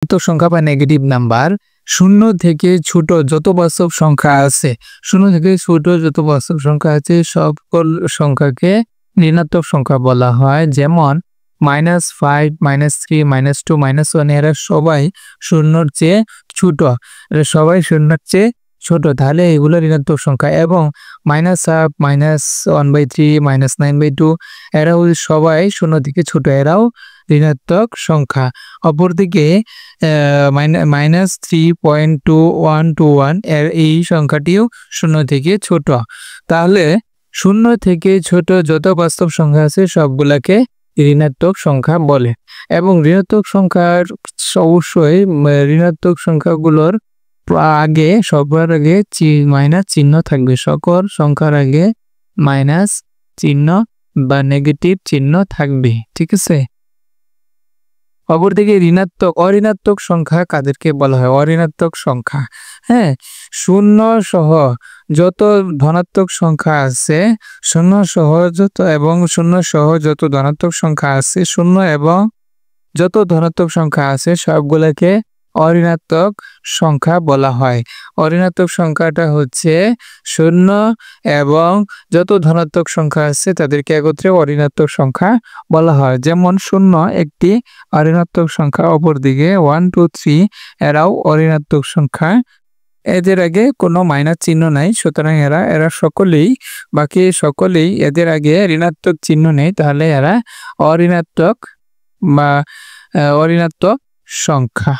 তো সংখ্যা বা নেগেটিভ নাম্বার শূন্য থেকে ছোট যত বাস্তব সংখ্যা আছে, শূন্য থেকে ছোট যত বাস্তব সংখ্যা আছে সকল সংখ্যাকে ঋণাত্মক সংখ্যা বলা হয়। যেমন -5, -3, -2, -1 এরা সবাই শূন্যর চেয়ে ছোট, এরা সবাই শূন্যর চেয়ে ছোট, তাহলে এগুলো ঋণাত্মক সংখ্যা। এবং -1/2, -1/3, -9/2 এরাও সবাই শূন্য থেকে ছোট, এরাও ঋণাত্মক সংখ্যা। অপরদিকে -3.2121 এর এই সংখ্যাটিও শূন্য থেকে ছোট। তাহলে শূন্য থেকে ছোট যত বাস্তব সংখ্যা আছে সবগুলাকে ঋণাত্মক সংখ্যা বলে। এবং ঋণাত্মক সংখ্যার অবশ্যই ঋণাত্মক সংখ্যাগুলোর আগে সবার আগে মাইনাস চিহ্ন থাকবে, সকল সংখ্যার আগে মাইনাস চিহ্ন বা নেগেটিভ চিহ্ন থাকবে, ঠিক আছে। অপরদিকে অঋণাত্মক সংখ্যা কাদেরকে বলা হয়? অঋণাত্মক সংখ্যা, হ্যাঁ, শূন্য সহ যত ধনাত্মক সংখ্যা আছে, শূন্য সহ যত ধনাত্মক সংখ্যা আছে, শূন্য এবং যত ধনাত্মক সংখ্যা আছে সবগুলোকে অঋণাত্মক সংখ্যা বলা হয়। অঋণাত্মক সংখ্যাটা হচ্ছে শূন্য এবং যত ধনাত্মক সংখ্যা আছে তাদেরকে একত্রে অঋণাত্মক সংখ্যা বলা হয়। যেমন 0 একটি অঋণাত্মক সংখ্যা, অপরদিকে 1, 2, 3 এরাও অঋণাত্মক সংখ্যা। এদের আগে কোনো মাইনাস চিহ্ন নাই, সুতরাং এরা সকলেই এদের আগে ঋণাত্মক চিহ্ন নেই, তাহলে এরা অঋণাত্মক সংখ্যা।